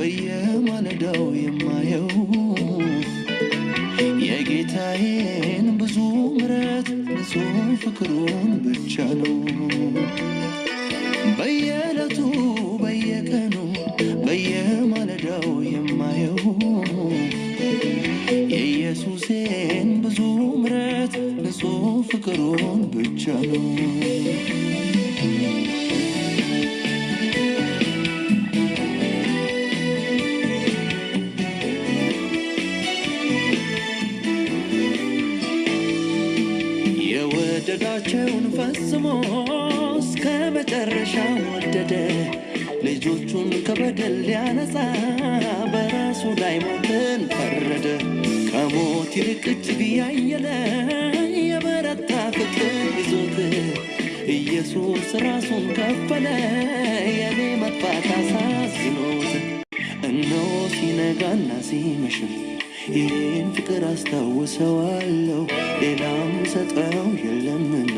በየማለዳው የማየው የጌታዬን ብዙ ምሕረት ንጹሕ ፍቅሩን ብቻ ነው። በየዕለቱ በየቀኑ በየማለዳው የማየው የኢየሱሴን ብዙ ምሕረት ንጹሕ ፍቅሩን ብቻ ነው። የወደዳቸውን ፈጽሞ እስከ መጨረሻ ወደደ። ልጆቹን ከበደል ሊያነጻ በራሱ ላይ ሞትን ፈረደ። ከሞት ይልቅ እጅግ ያየለ የበረታ ፍቅር ይዞት ኢየሱስ ራሱን ከፈለ የኔ መጥፋት አሳዝኖት። እነሆ ሲነጋና ሲመሽም ይህን ፍቅር አስታውሰዋለሁ፣ ሌላም ሰጠው የለምና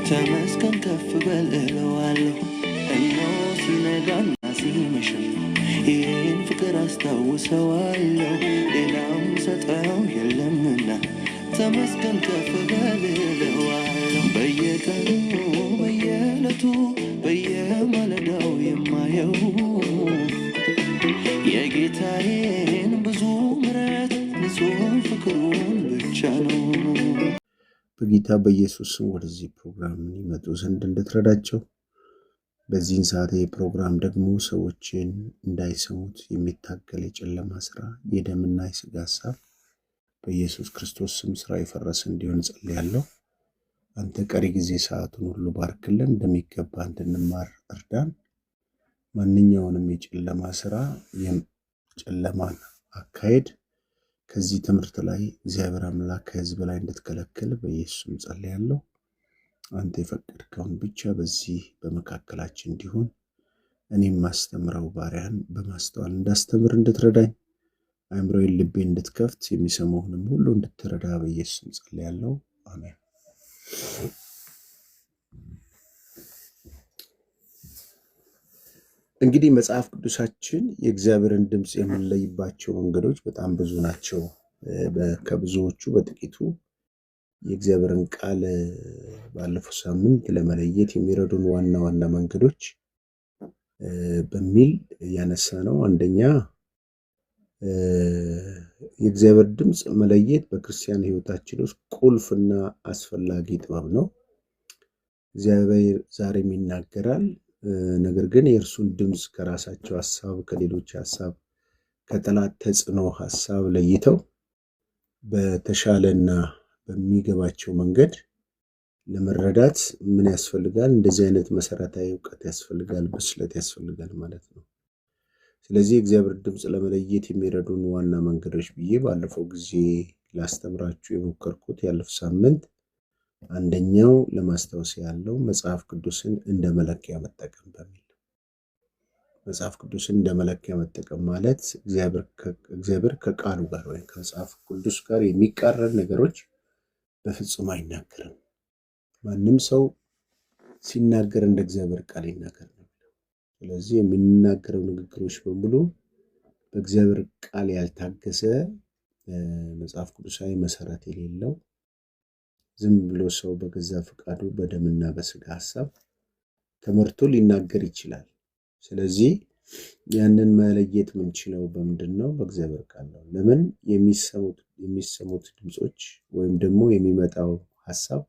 ተመስገን ከፍ በል እለዋለሁ። እነሆ ሲነጋና ሲመሽም ይህን ፍቅር አስታውሰዋለሁ፣ ሌላም ሰጠው የለምና ተመስገን ከፍ በል እለዋለሁ። በየቀኑ በየዕለቱ በየማለዳው የማየው የጌታዬን ብዙ ምሕረት ንጹሕ ፍቅሩን ብቻ ነው። በጌታ በኢየሱስ ስም ወደዚህ ፕሮግራም ይመጡ ዘንድ እንድትረዳቸው፣ በዚህን ሰዓት ፕሮግራም ደግሞ ሰዎችን እንዳይሰሙት የሚታገል የጨለማ ስራ፣ የደምና የስጋ ሀሳብ በኢየሱስ ክርስቶስ ስም ስራ የፈረሰ እንዲሆን ጸልያለሁ። አንተ ቀሪ ጊዜ ሰዓቱን ሁሉ ባርክልን፣ እንደሚገባ እንድንማር እርዳን። ማንኛውንም የጨለማ ስራ የጨለማን አካሄድ ከዚህ ትምህርት ላይ እግዚአብሔር አምላክ ከህዝብ ላይ እንድትከለክል በኢየሱስም ጸልያለሁ። አንተ የፈቀድከውን ብቻ በዚህ በመካከላችን እንዲሆን እኔም ማስተምረው ባሪያን በማስተዋል እንዳስተምር እንድትረዳኝ፣ አእምሮዬን ልቤን እንድትከፍት፣ የሚሰማውንም ሁሉ እንድትረዳ በኢየሱስም ጸልያለሁ። አሜን። እንግዲህ መጽሐፍ ቅዱሳችን የእግዚአብሔርን ድምፅ የምንለይባቸው መንገዶች በጣም ብዙ ናቸው። ከብዙዎቹ በጥቂቱ የእግዚአብሔርን ቃል ባለፈው ሳምንት ለመለየት የሚረዱን ዋና ዋና መንገዶች በሚል ያነሳ ነው። አንደኛ የእግዚአብሔር ድምፅ መለየት በክርስቲያን ሕይወታችን ውስጥ ቁልፍና አስፈላጊ ጥበብ ነው። እግዚአብሔር ዛሬም ይናገራል። ነገር ግን የእርሱን ድምፅ ከራሳቸው ሐሳብ፣ ከሌሎች ሐሳብ፣ ከጠላት ተጽዕኖ ሐሳብ ለይተው በተሻለና በሚገባቸው መንገድ ለመረዳት ምን ያስፈልጋል? እንደዚህ አይነት መሰረታዊ ዕውቀት ያስፈልጋል፣ ብስለት ያስፈልጋል ማለት ነው። ስለዚህ የእግዚአብሔር ድምፅ ለመለየት የሚረዱን ዋና መንገዶች ብዬ ባለፈው ጊዜ ላስተምራችሁ የሞከርኩት ያለፈው ሳምንት አንደኛው ለማስታወስ ያለው መጽሐፍ ቅዱስን እንደ መለኪያ መጠቀም በሚል። መጽሐፍ ቅዱስን እንደ መለኪያ መጠቀም ማለት እግዚአብሔር ከቃሉ ጋር ወይም ከመጽሐፍ ቅዱስ ጋር የሚቃረን ነገሮች በፍጹም አይናገርም። ማንም ሰው ሲናገር እንደ እግዚአብሔር ቃል ይናገር ነው። ስለዚህ የሚናገረው ንግግሮች በሙሉ በእግዚአብሔር ቃል ያልታገሰ መጽሐፍ ቅዱሳዊ መሰረት የሌለው ዝም ብሎ ሰው በገዛ ፈቃዱ በደምና በስጋ ሐሳብ ተመርቶ ሊናገር ይችላል። ስለዚህ ያንን መለየት የምንችለው በምንድነው? በእግዚአብሔር ቃል ነው። ለምን? የሚሰሙት ድምጾች ወይም ደግሞ የሚመጣው ሐሳብ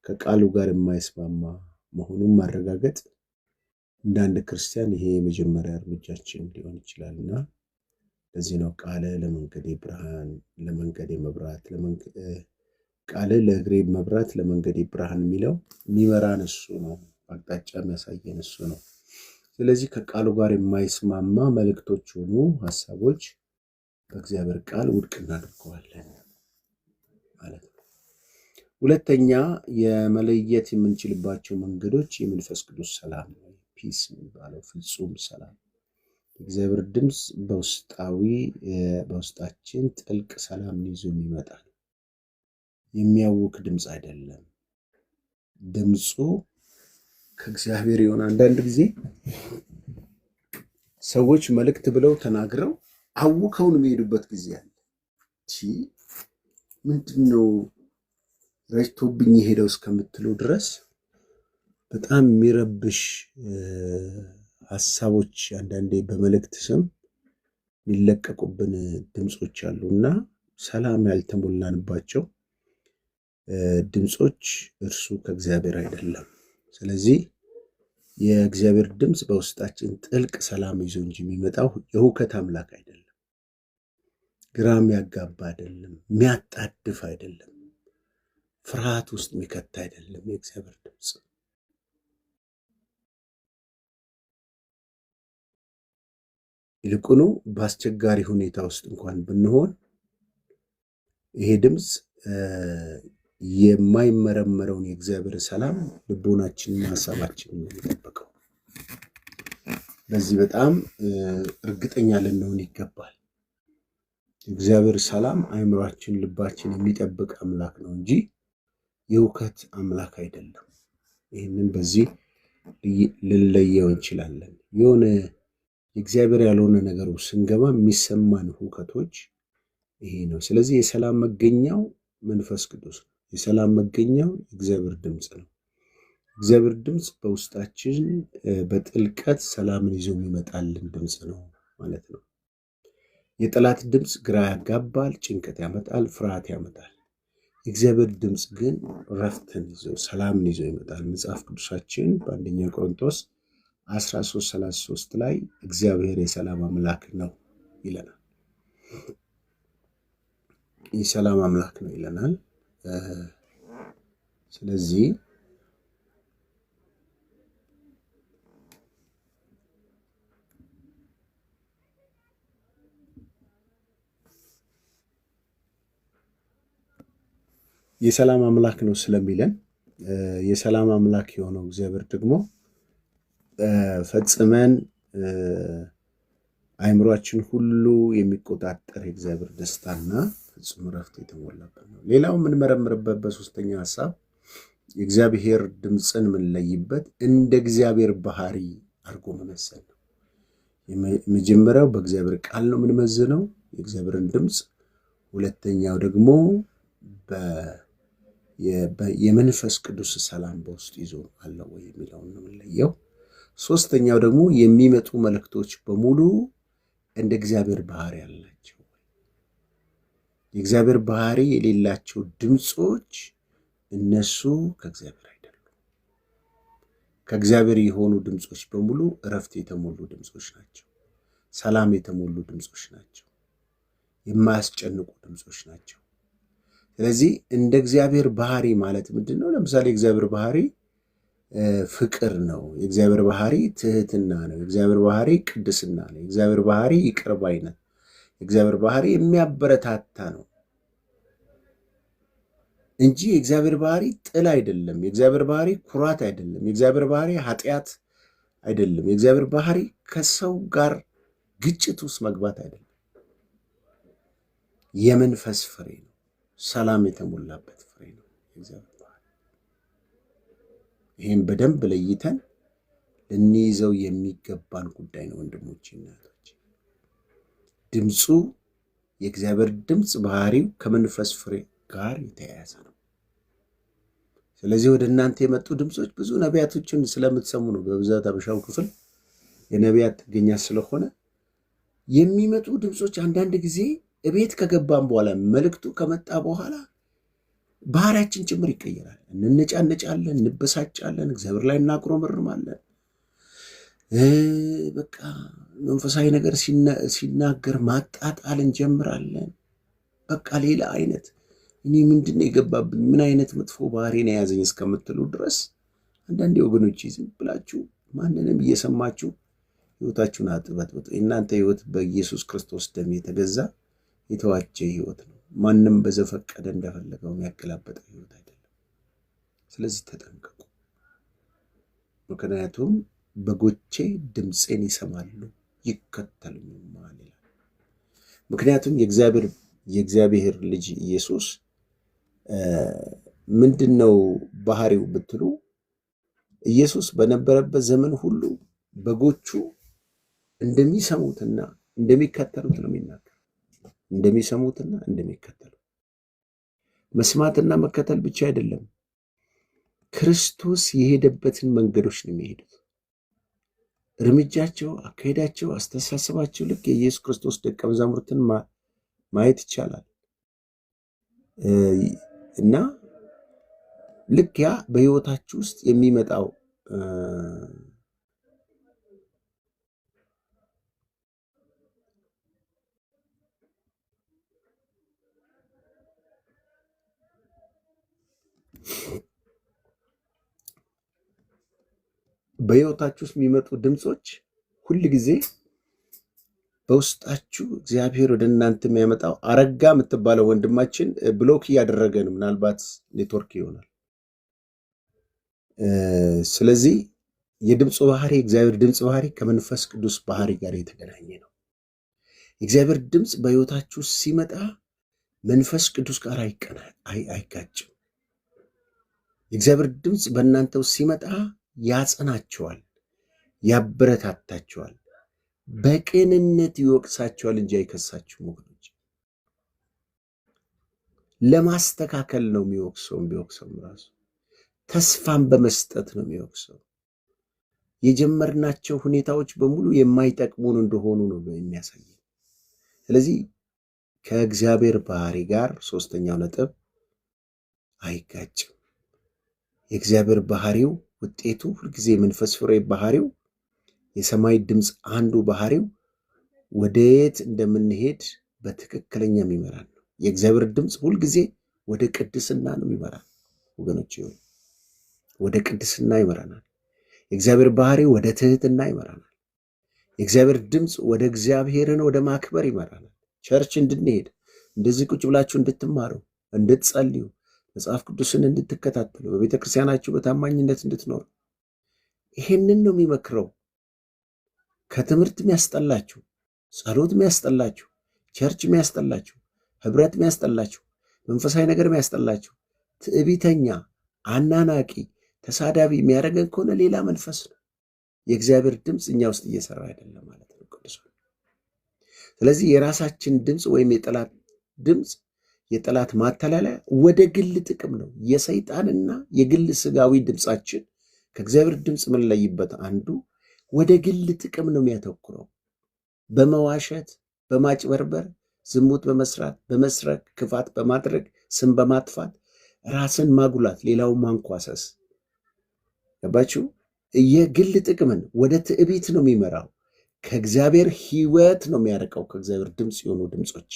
ከቃሉ ጋር የማይስማማ መሆኑን ማረጋገጥ እንደ አንድ ክርስቲያን ይሄ የመጀመሪያ እርምጃችን ሊሆን ይችላልና ለዚህ ነው ቃለ ለመንገዴ ብርሃን ለመንገዴ መብራት ቃል ለእግሬ መብራት ለመንገዴ ብርሃን የሚለው የሚመራን እሱ ነው። አቅጣጫ የሚያሳየን እሱ ነው። ስለዚህ ከቃሉ ጋር የማይስማማ መልእክቶች ሆኑ ሐሳቦች በእግዚአብሔር ቃል ውድቅ እናደርገዋለን ማለት ነው። ሁለተኛ የመለየት የምንችልባቸው መንገዶች የመንፈስ ቅዱስ ሰላም ነው። ፒስ የሚባለው ፍጹም ሰላም የእግዚአብሔር ድምፅ በውስጣችን ጥልቅ ሰላም ይዞ የሚመጣ ነው። የሚያውክ ድምፅ አይደለም። ድምፁ ከእግዚአብሔር የሆነ አንዳንድ ጊዜ ሰዎች መልእክት ብለው ተናግረው አውከውን የሚሄዱበት ጊዜ አለ። ምንድነው ረጅቶብኝ ሄደው እስከምትሉ ድረስ በጣም የሚረብሽ ሐሳቦች አንዳንዴ በመልእክት ስም የሚለቀቁብን ድምጾች አሉና ሰላም ያልተሞላንባቸው ድምጾች እርሱ ከእግዚአብሔር አይደለም። ስለዚህ የእግዚአብሔር ድምጽ በውስጣችን ጥልቅ ሰላም ይዞ እንጂ የሚመጣው የሁከት አምላክ አይደለም፣ ግራም ያጋባ አይደለም፣ የሚያጣድፍ አይደለም፣ ፍርሃት ውስጥ የሚከት አይደለም። የእግዚአብሔር ድምጽ ይልቁኑ በአስቸጋሪ ሁኔታ ውስጥ እንኳን ብንሆን ይሄ ድምጽ የማይመረመረውን የእግዚአብሔር ሰላም ልቦናችንና ሐሳባችንን የሚጠብቀው። በዚህ በጣም እርግጠኛ ልንሆን ይገባል። እግዚአብሔር ሰላም አእምሯችን፣ ልባችን የሚጠብቅ አምላክ ነው እንጂ የሁከት አምላክ አይደለም። ይህንን በዚህ ልንለየው እንችላለን። የሆነ የእግዚአብሔር ያልሆነ ነገር ስንገባ የሚሰማን ሁከቶች ይሄ ነው። ስለዚህ የሰላም መገኛው መንፈስ ቅዱስ ነው። የሰላም መገኛው የእግዚአብሔር ድምጽ ነው። እግዚአብሔር ድምጽ በውስጣችን በጥልቀት ሰላምን ይዞ የሚመጣልን ድምጽ ነው ማለት ነው። የጠላት ድምጽ ግራ ያጋባል፣ ጭንቀት ያመጣል፣ ፍርሃት ያመጣል። የእግዚአብሔር ድምጽ ግን ረፍትን ይዞ ሰላምን ይዞ ይመጣል። መጽሐፍ ቅዱሳችን በአንደኛ ቆሮንቶስ 13:33 ላይ እግዚአብሔር የሰላም አምላክ ነው ይለናል። የሰላም አምላክ ነው ይለናል። ስለዚህ የሰላም አምላክ ነው ስለሚለን የሰላም አምላክ የሆነው እግዚአብሔር ደግሞ ፈጽመን አእምሯችን ሁሉ የሚቆጣጠር የእግዚአብሔር ደስታና ፍጹም ረፍት የተሞላበት ነው። ሌላው የምንመረምርበት በሶስተኛ ሐሳብ የእግዚአብሔር ድምፅን የምንለይበት እንደ እግዚአብሔር ባህሪ አድርጎ መመሰል ነው። የመጀመሪያው በእግዚአብሔር ቃል ነው የምንመዝነው የእግዚአብሔርን ድምፅ። ሁለተኛው ደግሞ የመንፈስ ቅዱስ ሰላም በውስጥ ይዞ አለው ወይ የሚለውን ነው የምንለየው። ሶስተኛው ደግሞ የሚመጡ መልእክቶች በሙሉ እንደ እግዚአብሔር ባህሪ ያላቸው። የእግዚአብሔር ባህሪ የሌላቸው ድምጾች እነሱ ከእግዚአብሔር አይደሉም። ከእግዚአብሔር የሆኑ ድምጾች በሙሉ እረፍት የተሞሉ ድምጾች ናቸው። ሰላም የተሞሉ ድምጾች ናቸው። የማያስጨንቁ ድምጾች ናቸው። ስለዚህ እንደ እግዚአብሔር ባህሪ ማለት ምንድን ነው? ለምሳሌ የእግዚአብሔር ባህሪ ፍቅር ነው። የእግዚአብሔር ባህሪ ትህትና ነው። የእግዚአብሔር ባህሪ ቅድስና ነው። የእግዚአብሔር ባህሪ ይቅር ባይነት፣ የእግዚአብሔር ባህሪ የሚያበረታታ ነው እንጂ የእግዚአብሔር ባህሪ ጥል አይደለም። የእግዚአብሔር ባህሪ ኩራት አይደለም። የእግዚአብሔር ባህሪ ኃጢአት አይደለም። የእግዚአብሔር ባህሪ ከሰው ጋር ግጭት ውስጥ መግባት አይደለም። የመንፈስ ፍሬ ነው። ሰላም የተሞላበት ፍሬ ነው የእግዚአብሔር ባህሪ። ይህም በደንብ ለይተን ልንይዘው የሚገባን ጉዳይ ነው ወንድሞቼ እና እህቶቼ። ድምፁ የእግዚአብሔር ድምፅ ባህሪው ከመንፈስ ፍሬ ጋር የተያያዘ ነው። ስለዚህ ወደ እናንተ የመጡ ድምፆች ብዙ ነቢያቶችን ስለምትሰሙ ነው። በብዛት አበሻው ክፍል የነቢያት ጥገኛ ስለሆነ የሚመጡ ድምፆች አንዳንድ ጊዜ እቤት ከገባን በኋላ መልእክቱ ከመጣ በኋላ ባህሪያችን ጭምር ይቀየራል። እንነጫነጫለን፣ እንበሳጫለን፣ እግዚአብሔር ላይ እናጉረመርማለን። በቃ መንፈሳዊ ነገር ሲናገር ማጣጣል እንጀምራለን። በቃ ሌላ አይነት እኔ ምንድን ነው የገባብኝ? ምን አይነት መጥፎ ባህሪ ነው የያዘኝ እስከምትሉ ድረስ አንዳንዴ ወገኖች ዝም ብላችሁ ማንንም እየሰማችሁ ህይወታችሁን አጥበጥብጡ። የእናንተ ህይወት በኢየሱስ ክርስቶስ ደም የተገዛ የተዋጀ ህይወት ነው። ማንም በዘፈቀደ እንደፈለገው የሚያገላበጠው ህይወት አይደለም። ስለዚህ ተጠንቀቁ። ምክንያቱም በጎቼ ድምፄን ይሰማሉ ይከተሉኛል ይላል። ምክንያቱም የእግዚአብሔር ልጅ ኢየሱስ ምንድነው ባህሪው ብትሉ፣ ኢየሱስ በነበረበት ዘመን ሁሉ በጎቹ እንደሚሰሙትና እንደሚከተሉት ነው የሚናገር። እንደሚሰሙትና እንደሚከተሉት። መስማትና መከተል ብቻ አይደለም፣ ክርስቶስ የሄደበትን መንገዶች ነው የሚሄዱት። እርምጃቸው፣ አካሄዳቸው፣ አስተሳሰባቸው ልክ የኢየሱስ ክርስቶስ ደቀ መዛሙርትን ማየት ይቻላል። እና ልክ ያ በህይወታችሁ ውስጥ የሚመጣው በህይወታችሁ ውስጥ የሚመጡ ድምጾች ሁል ጊዜ በውስጣችሁ እግዚአብሔር ወደ እናንተ የሚያመጣው አረጋ የምትባለው ወንድማችን ብሎክ እያደረገ ነው። ምናልባት ኔትወርክ ይሆናል። ስለዚህ የድምፁ ባህሪ የእግዚአብሔር ድምፅ ባህሪ ከመንፈስ ቅዱስ ባህሪ ጋር የተገናኘ ነው። የእግዚአብሔር ድምፅ በህይወታችሁ ሲመጣ መንፈስ ቅዱስ ጋር አይጋጭም። የእግዚአብሔር ድምፅ በእናንተ ውስጥ ሲመጣ ያጸናቸዋል፣ ያበረታታቸዋል፣ በቅንነት ይወቅሳቸዋል እንጂ አይከሳችሁም። ወገኖች ለማስተካከል ነው የሚወቅሰውም። ቢወቅሰውም ራሱ ተስፋን በመስጠት ነው የሚወቅሰው። የጀመርናቸው ሁኔታዎች በሙሉ የማይጠቅሙን እንደሆኑ ነው የሚያሳየው። ስለዚህ ከእግዚአብሔር ባህሪ ጋር ሶስተኛው ነጥብ አይጋጭም። የእግዚአብሔር ባህሪው ውጤቱ ሁልጊዜ መንፈስ ፍሬ ባህሪው የሰማይ ድምፅ አንዱ ባህሪው ወደየት እንደምንሄድ በትክክለኛ የሚመራን ነው። የእግዚአብሔር ድምፅ ሁልጊዜ ወደ ቅድስና ነው የሚመራን ወገኖች፣ ወደ ቅድስና ይመራናል። የእግዚአብሔር ባህሪ ወደ ትህትና ይመራናል። የእግዚአብሔር ድምፅ ወደ እግዚአብሔርን ወደ ማክበር ይመራናል። ቸርች እንድንሄድ፣ እንደዚህ ቁጭ ብላችሁ እንድትማሩ፣ እንድትጸልዩ፣ መጽሐፍ ቅዱስን እንድትከታተሉ፣ በቤተ ክርስቲያናችሁ በታማኝነት እንድትኖሩ ይሄንን ነው የሚመክረው። ከትምህርት የሚያስጠላችሁ፣ ጸሎት የሚያስጠላችሁ፣ ቸርች የሚያስጠላችሁ፣ ህብረት የሚያስጠላችሁ፣ መንፈሳዊ ነገር የሚያስጠላችሁ፣ ትዕቢተኛ፣ አናናቂ፣ ተሳዳቢ የሚያደርገን ከሆነ ሌላ መንፈስ ነው። የእግዚአብሔር ድምፅ እኛ ውስጥ እየሰራ አይደለም ማለት ነው ቅዱሳን። ስለዚህ የራሳችን ድምፅ ወይም የጠላት ድምፅ፣ የጠላት ማተላለያ ወደ ግል ጥቅም ነው። የሰይጣንና የግል ስጋዊ ድምፃችን ከእግዚአብሔር ድምፅ የምንለይበት አንዱ ወደ ግል ጥቅም ነው የሚያተኩረው። በመዋሸት፣ በማጭበርበር፣ ዝሙት በመስራት፣ በመስረቅ፣ ክፋት በማድረግ፣ ስም በማጥፋት፣ ራስን ማጉላት፣ ሌላው ማንኳሰስ። ገባችሁ? የግል ጥቅምን ወደ ትዕቢት ነው የሚመራው። ከእግዚአብሔር ህይወት ነው የሚያርቀው። ከእግዚአብሔር ድምፅ የሆኑ ድምፆች፣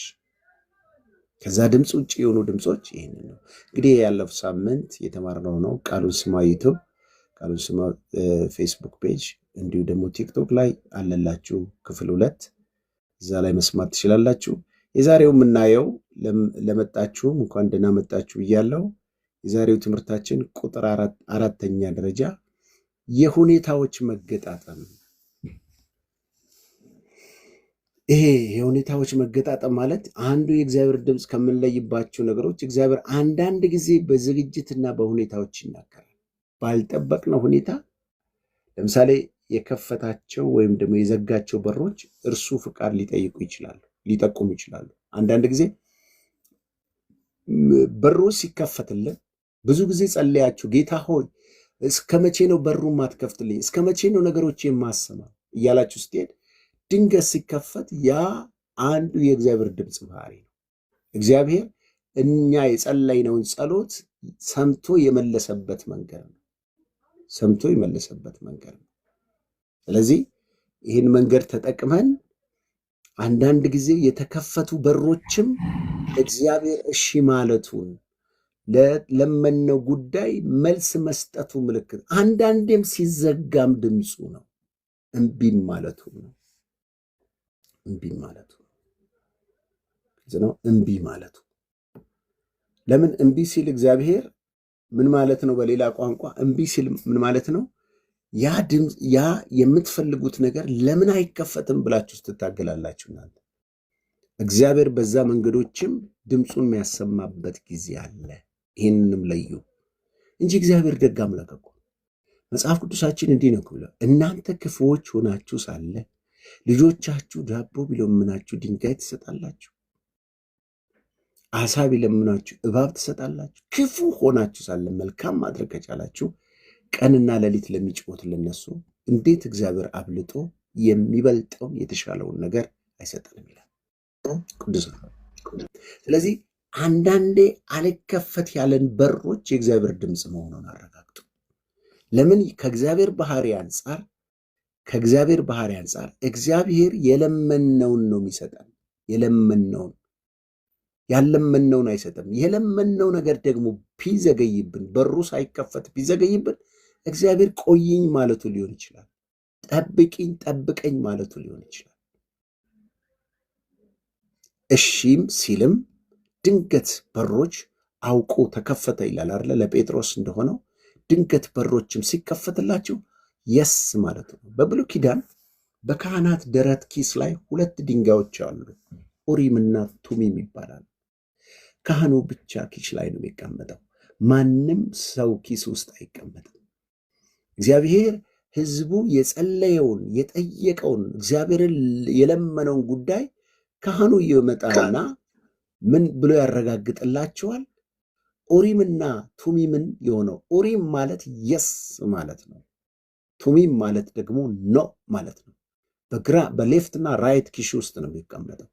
ከዛ ድምፅ ውጭ የሆኑ ድምፆች ይህንን ነው። እንግዲህ ያለፈው ሳምንት የተማርነው ነው። ቃሉን ስማ ዩቱብ፣ ቃሉን ስማ ፌስቡክ ፔጅ፣ እንዲሁ ደግሞ ቲክቶክ ላይ አለላችሁ ክፍል 2፣ እዛ ላይ መስማት ትችላላችሁ። የዛሬው የምናየው ለመጣችሁም እንኳን ደህና መጣችሁ እያለው የዛሬው ትምህርታችን ቁጥር 4ኛ ደረጃ የሁኔታዎች መገጣጠም። ይሄ የሁኔታዎች መገጣጠም ማለት አንዱ የእግዚአብሔር ድምፅ ከምንለይባቸው ነገሮች እግዚአብሔር አንዳንድ ጊዜ በዝግጅትና በሁኔታዎች ይናገራል። ባልጠበቅነው ሁኔታ ለምሳሌ የከፈታቸው ወይም ደግሞ የዘጋቸው በሮች እርሱ ፍቃድ ሊጠቁሙ ይችላሉ። አንዳንድ ጊዜ በሮች ሲከፈትልን ብዙ ጊዜ ጸለያችሁ፣ ጌታ ሆይ እስከ መቼ ነው በሩ ማትከፍትልኝ? እስከ መቼ ነው ነገሮች የማሰማ እያላችሁ ስትሄድ ድንገት ሲከፈት ያ አንዱ የእግዚአብሔር ድምፅ ባህሪ ነው። እግዚአብሔር እኛ የጸለይነውን ጸሎት ሰምቶ የመለሰበት መንገድ ነው። ስለዚህ ይህን መንገድ ተጠቅመን አንዳንድ ጊዜ የተከፈቱ በሮችም እግዚአብሔር እሺ ማለቱን ለለመነው ጉዳይ መልስ መስጠቱ ምልክት፣ አንዳንዴም ሲዘጋም ድምፁ ነው። እምቢም ማለቱ ነው። እምቢ ማለቱ ለምን እምቢ ሲል እግዚአብሔር ምን ማለት ነው? በሌላ ቋንቋ እምቢ ሲል ምን ማለት ነው? ያ ድምፅ፣ ያ የምትፈልጉት ነገር ለምን አይከፈትም ብላችሁ ትታገላላችሁ። እናንተ እግዚአብሔር በዛ መንገዶችም ድምፁን የሚያሰማበት ጊዜ አለ። ይህንንም ለዩ እንጂ እግዚአብሔር ደግ አምላክ እኮ። መጽሐፍ ቅዱሳችን እንዲህ ነው ብሎ እናንተ ክፉዎች ሆናችሁ ሳለ ልጆቻችሁ ዳቦ ቢለምናችሁ ድንጋይ ትሰጣላችሁ? አሳ ቢለምናችሁ እባብ ትሰጣላችሁ? ክፉ ሆናችሁ ሳለ መልካም ማድረግ ከቻላችሁ ቀንና ሌሊት ለሚጮሁት ለነሱ እንዴት እግዚአብሔር አብልጦ የሚበልጠውን የተሻለውን ነገር አይሰጠንም ይላል ቅዱስ። ስለዚህ አንዳንዴ አልከፈት ያለን በሮች የእግዚአብሔር ድምፅ መሆኑን አረጋግጡ። ለምን? ከእግዚአብሔር ባህሪ አንጻር እግዚአብሔር የለመነውን ነው የሚሰጠን። ያለመነውን አይሰጥም። የለመነው ነገር ደግሞ ቢዘገይብን፣ በሩ ሳይከፈት ቢዘገይብን እግዚአብሔር ቆይኝ ማለቱ ሊሆን ይችላል። ጠብቀኝ ማለቱ ሊሆን ይችላል። እሺም ሲልም ድንገት በሮች አውቆ ተከፈተ ይላል አይደል? ለጴጥሮስ እንደሆነው ድንገት በሮችም ሲከፈትላቸው የስ ማለት ነው። በብሉይ ኪዳን በካህናት ደረት ኪስ ላይ 2 ድንጋዮች አሉ። ኡሪምና ቱሚም ይባላል። ካህኑ ብቻ ኪስ ላይ ነው የሚቀመጠው። ማንም ሰው ኪስ ውስጥ አይቀመጥም። እግዚአብሔር ሕዝቡ የጸለየውን የጠየቀውን እግዚአብሔርን የለመነውን ጉዳይ ካህኑ ይመጣና ምን ብሎ ያረጋግጥላቸዋል? ኡሪምና ቱሚምን የሆነው ኡሪም ማለት የስ ማለት ነው። ቱሚም ማለት ደግሞ ኖ ማለት ነው። በግራ በሌፍትና ራይት ኪሽ ውስጥ ነው የሚቀመጠው።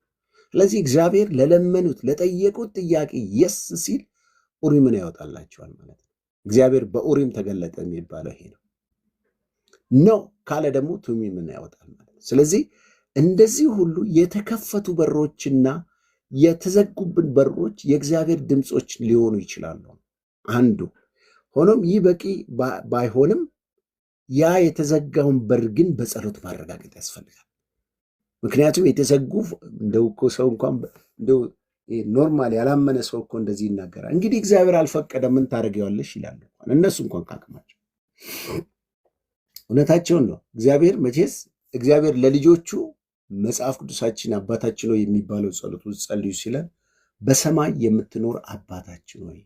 ስለዚህ እግዚአብሔር ለለመኑት ለጠየቁት ጥያቄ የስ ሲል ኡሪምን ያወጣላቸዋል ማለት ነው። እግዚአብሔር በኡሪም ተገለጠ የሚባለው ይሄ ነው። ኖ ካለ ደግሞ ቱሚምን ያወጣል ማለት ነው። ስለዚህ እንደዚህ ሁሉ የተከፈቱ በሮችና የተዘጉብን በሮች የእግዚአብሔር ድምፆች ሊሆኑ ይችላሉ አንዱ። ሆኖም ይህ በቂ ባይሆንም ያ የተዘጋውን በር ግን በጸሎት ማረጋገጥ ያስፈልጋል። ምክንያቱም የተዘጉ እንደው እኮ ሰው እንኳን እንደው ኖርማል ያላመነ ሰው እኮ እንደዚህ ይናገራል። እንግዲህ እግዚአብሔር አልፈቀደ ምን ታደርጊዋለሽ ይላሉ እነሱ እንኳን ካቅማቸው። እውነታቸውን ነው። መቼስ እግዚአብሔር ለልጆቹ መጽሐፍ ቅዱሳችን አባታችን ሆይ የሚባለው ጸሎት ውስጥ ጸልዩ ሲለን በሰማይ የምትኖር አባታችን ሆይ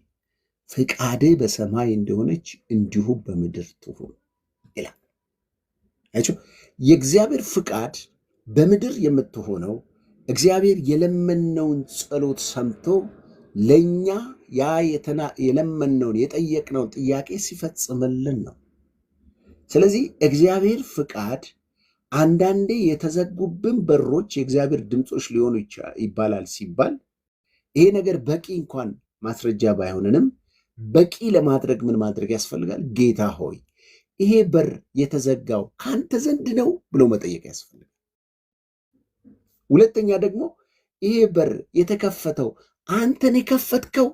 ፈቃድህ በሰማይ እንደሆነች እንዲሁ በምድር ትሁን ይላል። አይcho የእግዚአብሔር ፍቃድ በምድር የምትሆነው እግዚአብሔር የለመነውን ጸሎት ሰምቶ ለኛ ያ የለመነውን የጠየቅነውን ጥያቄ ሲፈጽምልን ነው። ስለዚህ እግዚአብሔር ፍቃድ አንዳንዴ የተዘጉብን በሮች የእግዚአብሔር ድምፆች ሊሆኑ ይባላል ሲባል ይሄ ነገር በቂ እንኳን ማስረጃ ባይሆንንም በቂ ለማድረግ ምን ማድረግ ያስፈልጋል? ጌታ ሆይ ይሄ በር የተዘጋው ካንተ ዘንድ ነው ብሎ መጠየቅ ያስፈልጋል። ሁለተኛ ደግሞ ይሄ በር የተከፈተው አንተን የከፈትከው።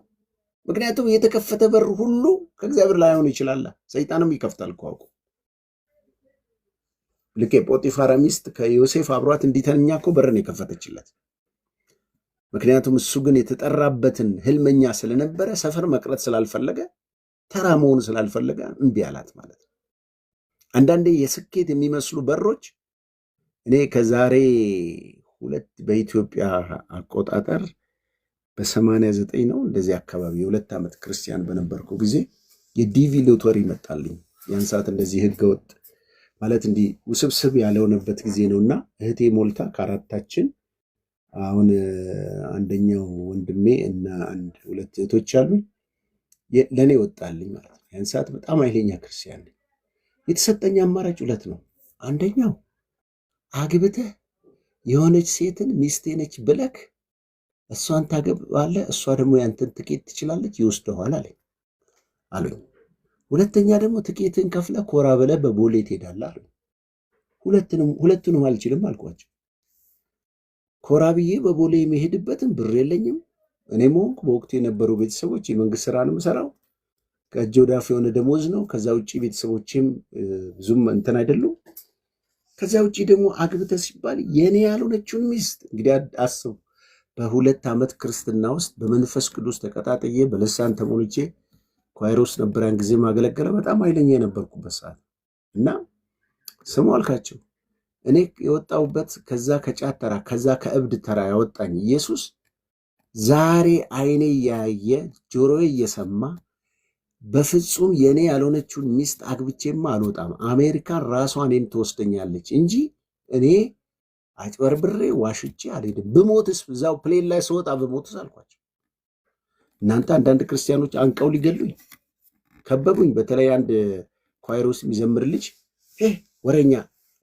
ምክንያቱም የተከፈተ በር ሁሉ ከእግዚአብሔር ላይሆን ይችላል። ሰይጣንም ይከፍታል እኮ አውቆ። ልክ የጶጢፋራ ሚስት ከዮሴፍ አብሯት እንዲተኛ እኮ በርን የከፈተችለት። ምክንያቱም እሱ ግን የተጠራበትን ህልመኛ ስለነበረ ሰፈር መቅረት ስላልፈለገ ተራ መሆን ስላልፈለገ እምቢ አላት ማለት ነው። አንዳንዴ የስኬት የሚመስሉ በሮች እኔ ከዛሬ 2 በኢትዮጵያ አቆጣጠር በ89 ነው እንደዚህ አካባቢ የ2 ዓመት ክርስቲያን በነበርኩ ጊዜ የዲቪ ሎተሪ መጣልኝ። ያን ሰዓት እንደዚህ ህገወጥ ማለት እንዲህ ውስብስብ ያልሆነበት ጊዜ ነውና እህቴ ሞልታ ከአራታችን አሁን አንደኛው ወንድሜ እና 2 እህቶች አሉኝ ለኔ ወጣልኝ ማለት ነው። ያን ሰዓት በጣም ኃይለኛ ክርስቲያን ነኝ። የተሰጠኝ አማራጭ 2 ነው። አንደኛው አግብተህ የሆነች ሴትን ሚስቴ ነች ብለክ እሷን ታገባለህ፣ እሷ ደግሞ ያንተን ትኬት ትችላለች፣ ይወስደዋል አሉኝ። ሁለተኛ ደግሞ ትኬትን ከፍለ ኮራ ብለህ በቦሌ ትሄዳለህ አሉኝ። ሁለቱንም አልችልም አልኳቸው። ኮራ ብዬ በቦሌ የሚሄድበትን ብር የለኝም። እኔም ሆንኩ በወቅቱ የነበሩ ቤተሰቦች የመንግስት ስራ ነው የምሰራው፣ ከእጅ ወደ አፍ የሆነ ደሞዝ ነው። ከዛ ውጭ ቤተሰቦችም ብዙም እንትን አይደሉም። ከዛ ውጭ ደግሞ አግብተህ ሲባል የኔ ያልሆነችውን ሚስት እንግዲህ አስቡ። በ2 ዓመት ክርስትና ውስጥ በመንፈስ ቅዱስ ተቀጣጥዬ በልሳን ተሞልቼ ኳይሮስ ነበራን ጊዜ ማገለገለ በጣም ኃይለኛ የነበርኩበት ሰዓት እና ስሙ አልካቸው። እኔ የወጣሁበት ከዛ ከጫት ተራ ከዛ ከእብድ ተራ ያወጣኝ ኢየሱስ ዛሬ አይኔ ያየ ጆሮዬ እየሰማ በፍጹም የኔ ያልሆነችውን ሚስት አግብቼማ አልወጣም፣ አሜሪካን ራሷ እኔን ትወስደኛለች እንጂ እኔ አጭበርብሬ ዋሽቼ አልሄድም። ብሞትስ እዛው ፕሌን ላይ ስወጣ ብሞትስ አልኳቸው። እናንተ አንዳንድ ክርስቲያኖች አንቀው ሊገሉኝ ከበቡኝ። በተለይ አንድ ኳይሮስ የሚዘምር ልጅ ወረኛ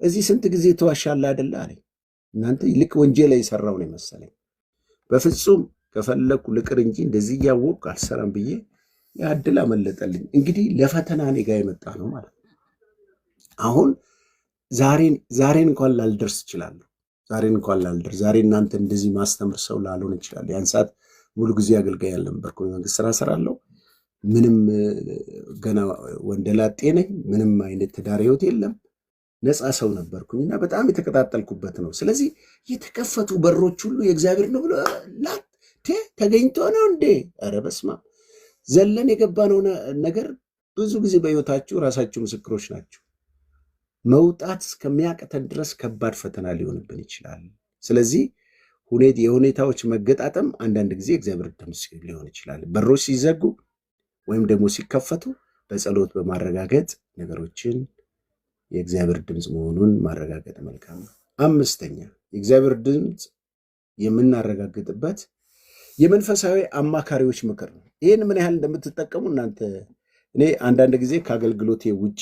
እዚህ ስንት ጊዜ ተዋሻለህ አይደለ አለኝ። እናንተ ልክ ወንጀል የሰራው ነው መሰለኝ። በፍጹም ከፈለኩ ልቅር እንጂ እንደዚህ እያወቅሁ አልሰራም ብዬ ያድል አመለጠልኝ። እንግዲህ ለፈተና እኔ ጋር የመጣ ነው ማለት ነው። አሁን ዛሬን እንኳን ላልደርስ እችላለሁ። ዛሬ እናንተ እንደዚህ ማስተምር ሰው ላልሆን እችላለሁ። ያን ሰዓት ሙሉ ጊዜ አገልጋይ ያልነበርኩ መንግስት ስራ እሰራለሁ። ምንም ገና ወንደላጤ ነኝ። ምንም አይነት ትዳር ህይወት የለም። ነፃ ሰው ነበርኩኝና በጣም የተቀጣጠልኩበት ነው። ስለዚህ የተከፈቱ በሮች ሁሉ የእግዚአብሔር ነው ብሎ ተገኝቶ ነው እንዴ? ኧረ በስመ አብ ዘለን የገባነው ነገር ብዙ ጊዜ በህይወታችሁ ራሳችሁ ምስክሮች ናቸው። መውጣት እስከሚያቅተን ድረስ ከባድ ፈተና ሊሆንብን ይችላል። ስለዚህ የሁኔታዎች መገጣጠም አንዳንድ ጊዜ እግዚአብሔር ድምፅ ሊሆን ይችላል። በሮች ሲዘጉ ወይም ደግሞ ሲከፈቱ በጸሎት በማረጋገጥ ነገሮችን የእግዚአብሔር ድምፅ መሆኑን ማረጋገጥ መልካም ነው። አምስተኛ የእግዚአብሔር ድምፅ የምናረጋግጥበት የመንፈሳዊ አማካሪዎች ምክር ነው። ይህን ምን ያህል እንደምትጠቀሙ እናንተ እኔ አንዳንድ ጊዜ ከአገልግሎቴ ውጪ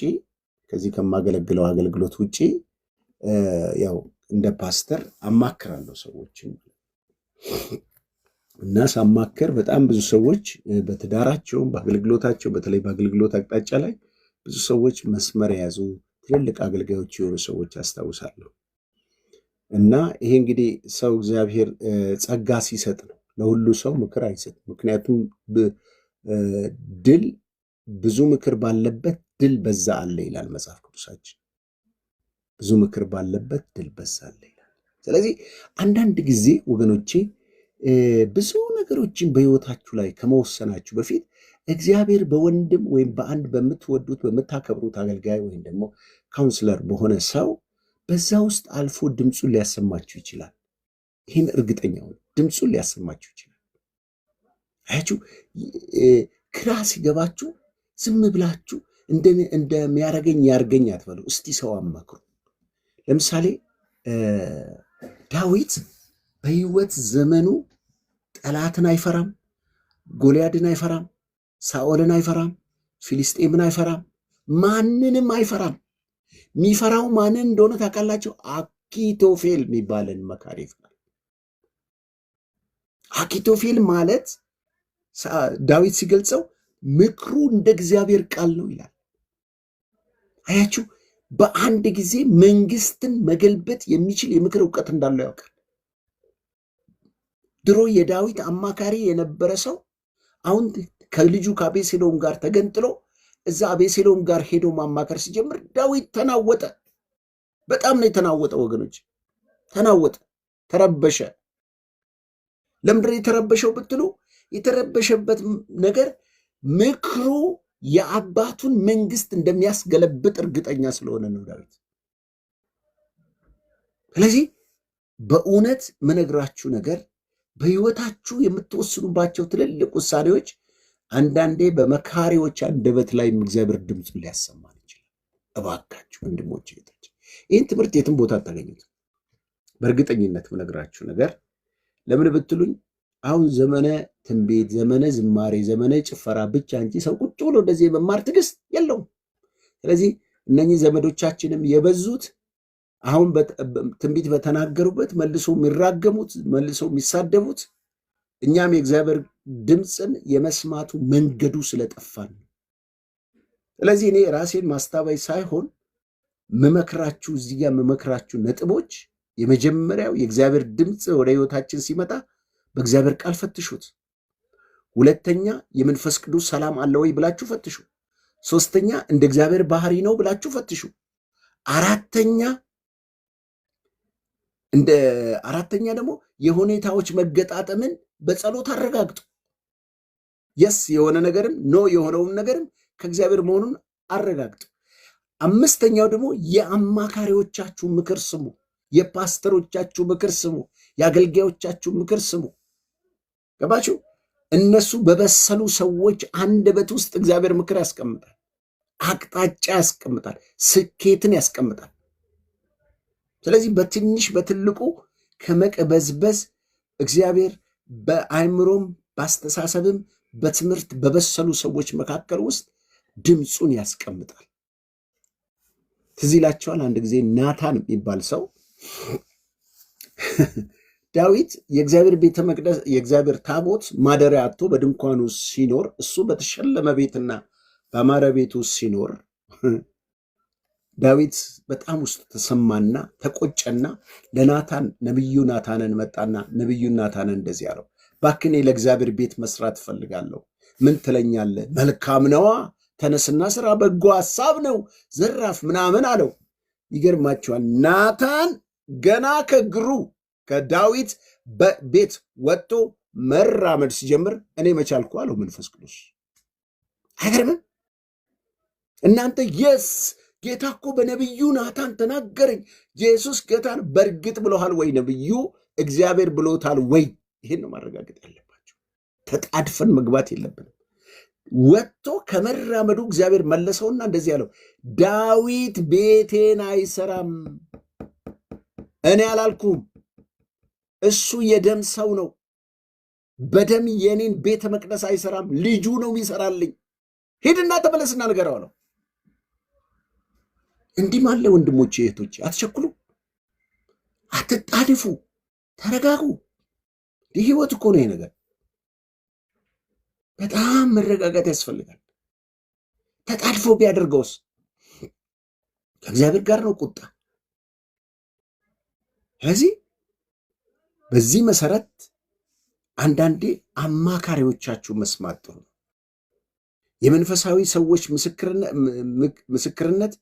ከዚህ ከማገለግለው አገልግሎት ውጪ ያው እንደ ፓስተር አማክራለሁ ሰዎችን እና ሳማከር በጣም ብዙ ሰዎች በትዳራቸውም በአገልግሎታቸው በተለይ በአገልግሎት አቅጣጫ ላይ ብዙ ሰዎች መስመር የያዙ ትልልቅ አገልጋዮች የሆኑ ሰዎች አስታውሳለሁ። እና ይሄ እንግዲህ ሰው እግዚአብሔር ጸጋ ሲሰጥ ነው። ለሁሉ ሰው ምክር አይሰጥም። ምክንያቱም ድል ብዙ ምክር ባለበት ድል በዛ አለ ይላል መጽሐፍ ቅዱሳችን። ብዙ ምክር ባለበት ድል በዛ አለ ይላል። ስለዚህ አንዳንድ ጊዜ ወገኖቼ ብዙ ነገሮችን በሕይወታችሁ ላይ ከመወሰናችሁ በፊት እግዚአብሔር በወንድም ወይም በአንድ በምትወዱት በምታከብሩት አገልጋይ ወይም ደግሞ ካውንስለር በሆነ ሰው በዛ ውስጥ አልፎ ድምፁን ሊያሰማችሁ ይችላል። ይህን እርግጠኛው ድምፁን ሊያሰማችሁ ይችላል። አያችሁ፣ ክራ ሲገባችሁ ዝም ብላችሁ እንደሚያረገኝ ያርገኝ አትበሉ። እስቲ ሰው አማክሩ። ለምሳሌ ዳዊት በሕይወት ዘመኑ ጠላትን አይፈራም፣ ጎልያድን አይፈራም፣ ሳኦልን አይፈራም፣ ፊልስጤምን አይፈራም፣ ማንንም አይፈራም። የሚፈራው ማንን እንደሆነ ታውቃላችሁ? አኪቶፌል የሚባለን መካሪ ይፈራል። አኪቶፌል ማለት ዳዊት ሲገልጸው ምክሩ እንደ እግዚአብሔር ቃል ነው ይላል። አያችሁ፣ በአንድ ጊዜ መንግስትን መገልበጥ የሚችል የምክር እውቀት እንዳለው ያውቃል። ድሮ የዳዊት አማካሪ የነበረ ሰው አሁን ከልጁ ከአቤሴሎም ጋር ተገንጥሎ እዛ አቤሴሎም ጋር ሄዶ ማማከር ሲጀምር ዳዊት ተናወጠ። በጣም ነው የተናወጠ ወገኖች፣ ተናወጠ፣ ተረበሸ። ለምንድን ነው የተረበሸው ብትሉ የተረበሸበት ነገር ምክሩ የአባቱን መንግስት እንደሚያስገለብጥ እርግጠኛ ስለሆነ ነው ዳዊት። ስለዚህ በእውነት መነግራችሁ ነገር በሕይወታችሁ የምትወስኑባቸው ትልልቅ ውሳኔዎች አንዳንዴ በመካሪዎች አንደበት ላይ እግዚአብሔር ድምፁን ሊያሰማን ይችላል። እባካችሁ ወንድሞች እህቶች፣ ይህን ትምህርት የትም ቦታ አታገኙት። በእርግጠኝነት መነግራችሁ ነገር ለምን ብትሉኝ አሁን ዘመነ ትንቢት፣ ዘመነ ዝማሬ፣ ዘመነ ጭፈራ ብቻ እንጂ ሰው ቁጭ ብሎ እንደዚህ የመማር ትዕግስት የለውም። ስለዚህ እነኚህ ዘመዶቻችንም የበዙት አሁን ትንቢት በተናገሩበት መልሶ የሚራገሙት መልሶ የሚሳደቡት እኛም የእግዚአብሔር ድምፅን የመስማቱ መንገዱ ስለጠፋን ነው። ስለዚህ እኔ ራሴን ማስታበይ ሳይሆን መመክራችሁ እዚህ ጋር መመክራችሁ ነጥቦች የመጀመሪያው የእግዚአብሔር ድምፅ ወደ ህይወታችን ሲመጣ በእግዚአብሔር ቃል ፈትሹት። ሁለተኛ የመንፈስ ቅዱስ ሰላም አለ ወይ ብላችሁ ፈትሹ። ሶስተኛ እንደ እግዚአብሔር ባህሪ ነው ብላችሁ ፈትሹ። አራተኛ ደግሞ የሁኔታዎች መገጣጠምን በጸሎት አረጋግጡ። የስ የሆነ ነገርም ኖ የሆነውን ነገርም ከእግዚአብሔር መሆኑን አረጋግጡ። አምስተኛው ደግሞ የአማካሪዎቻችሁ ምክር ስሙ። የፓስተሮቻችሁ ምክር ስሙ። የአገልጋዮቻችሁ ምክር ስሙ። ገባችሁ? እነሱ በበሰሉ ሰዎች አንደበት ውስጥ እግዚአብሔር ምክር ያስቀምጣል፣ አቅጣጫ ያስቀምጣል፣ ስኬትን ያስቀምጣል። ስለዚህ በትንሽ በትልቁ ከመቅበዝበዝ እግዚአብሔር በአእምሮም በአስተሳሰብም በትምህርት በበሰሉ ሰዎች መካከል ውስጥ ድምፁን ያስቀምጣል። ትዝ ይላቸዋል። አንድ ጊዜ ናታን የሚባል ሰው ዳዊት የእግዚአብሔር ቤተ መቅደስ የእግዚአብሔር ታቦት ማደሪያ አጥቶ በድንኳኑ ሲኖር እሱ በተሸለመ ቤትና በአማረ ቤቱ ሲኖር ዳዊት በጣም ውስጥ ተሰማና ተቆጨና ለናታን ነቢዩ ናታንን መጣና ነቢዩ ናታንን እንደዚህ አለው፣ እባክህ እኔ ለእግዚአብሔር ቤት መስራት እፈልጋለሁ፣ ምን ትለኛለህ? መልካም ነዋ፣ ተነስና ስራ፣ በጎ ሐሳብ ነው፣ ዘራፍ ምናምን አለው። ይገርማቸዋል። ናታን ገና ከእግሩ ከዳዊት ቤት ወጥቶ መራመድ ሲጀምር እኔ መቻልኩ አለው መንፈስ ቅዱስ። አይገርምም? እናንተ የስ ጌታ እኮ በነቢዩ ናታን ተናገረኝ። ኢየሱስ ጌታን በእርግጥ ብሎሃል ወይ? ነቢዩ እግዚአብሔር ብሎታል ወይ? ይህን ነው ማረጋገጥ ያለባቸው። ተጣድፈን መግባት የለብንም። ወጥቶ ከመራመዱ እግዚአብሔር መለሰውና እንደዚህ ያለው፣ ዳዊት ቤቴን አይሰራም፣ እኔ አላልኩም፣ እሱ የደም ሰው ነው፣ በደም የኔን ቤተ መቅደስ አይሰራም፣ ልጁ ነው ይሰራልኝ፣ ሂድና ተመለስና ንገረው አለው። እንዲህ ማለ ወንድሞቼ እህቶቼ፣ አትቸኩሉ፣ አትጣድፉ፣ ተረጋጉ። ይህ ህይወት እኮ ነው። ይሄ ነገር በጣም መረጋጋት ያስፈልጋል። ተጣድፎ ቢያደርገውስ ከእግዚአብሔር ጋር ነው ቁጣ። ስለዚህ በዚህ መሰረት አንዳንዴ አማካሪዎቻችሁ መስማት ጥሩ ነው። የመንፈሳዊ ሰዎች ምስክርነት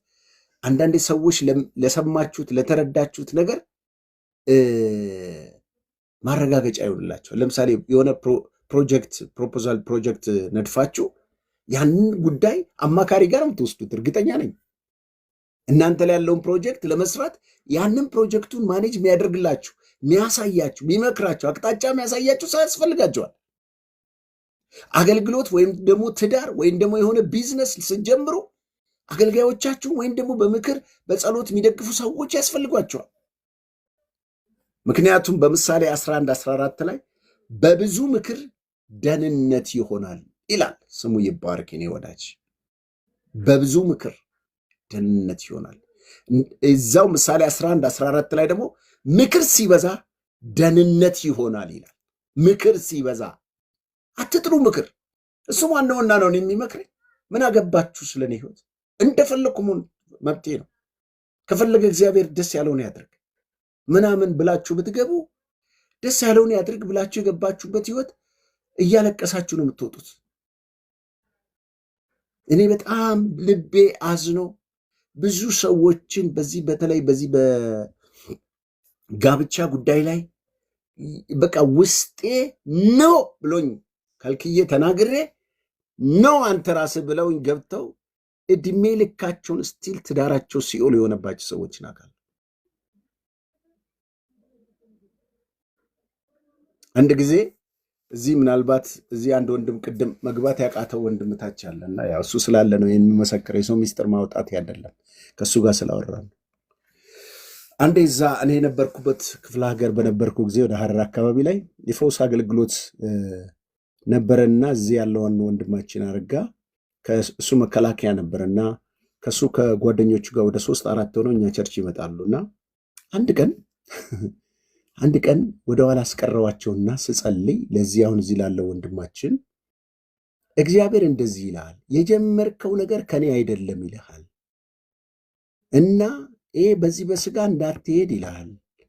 አንዳንዴ ሰዎች ለሰማችሁት ለተረዳችሁት ነገር ማረጋገጫ ይሆንላቸዋል። ለምሳሌ የሆነ ፕሮፖዛል ፕሮጀክት ነድፋችሁ ያንን ጉዳይ አማካሪ ጋር የምትወስዱት እርግጠኛ ነኝ። እናንተ ላይ ያለውን ፕሮጀክት ለመስራት ያንን ፕሮጀክቱን ማኔጅ የሚያደርግላችሁ፣ የሚያሳያችሁ፣ የሚመክራችሁ፣ አቅጣጫ የሚያሳያችሁ ሰው ያስፈልጋቸዋል። አገልግሎት ወይም ደግሞ ትዳር ወይም ደግሞ የሆነ ቢዝነስ ስትጀምሩ አገልጋዮቻችሁ ወይም ደግሞ በምክር በጸሎት የሚደግፉ ሰዎች ያስፈልጓቸዋል። ምክንያቱም በምሳሌ 11:14 ላይ በብዙ ምክር ደህንነት ይሆናል ይላል። ስሙ ይባረክ የኔ ወዳጅ። በብዙ ምክር ደህንነት ይሆናል። እዛው ምሳሌ 11:14 ላይ ደግሞ ምክር ሲበዛ ደህንነት ይሆናል ይላል። ምክር ሲበዛ አትጥሩ ምክር። እሱ ዋናውና ነው የሚመክረኝ። ምን አገባችሁ ስለኔ ህይወት? እንደፈለኩ መብቴ ነው። ከፈለገ እግዚአብሔር ደስ ያለውን ያድርግ ምናምን ብላችሁ ብትገቡ ደስ ያለውን ያድርግ ብላችሁ የገባችሁበት ህይወት እያለቀሳችሁ ነው የምትወጡት። እኔ በጣም ልቤ አዝኖ ብዙ ሰዎችን በተለይ በዚህ በጋብቻ ጉዳይ ላይ በቃ ውስጤ ነው ብሎኝ ከልክዬ ተናግሬ ነው አንተ ራስህ ብለውኝ ገብተው እድሜ ልካቸውን ስቲል ትዳራቸው ሲኦል የሆነባቸው ሰዎች ናካል። አንድ ጊዜ እዚህ ምናልባት እዚህ አንድ ወንድም ቅድም መግባት ያቃተው ወንድም ታች አለና ያው እሱ ስላለ ነው የሚመሰክረው። የሰው ሚስጥር ማውጣት ያደለም ከሱ ጋር ስላወራ ነው። አንዴ እዛ እኔ የነበርኩበት ክፍለ ሀገር በነበርኩ ጊዜ ወደ ሐረር አካባቢ ላይ የፈውስ አገልግሎት ነበረና እዚህ ያለውን ወንድማችን አረጋ ከእሱ መከላከያ ነበረና ከሱ ከጓደኞቹ ጋር ወደ 3-4 ሆነው እኛ ቸርች ይመጣሉና አንድ ቀን ወደ ኋላ አስቀረዋቸውና ስጸልይ ለዚህ አሁን እዚህ ላለው ወንድማችን እግዚአብሔር እንደዚህ ይልሃል፣ የጀመርከው ነገር ከኔ አይደለም ይልሃል እና ይሄ በዚህ በስጋ እንዳትሄድ ይልሃል፣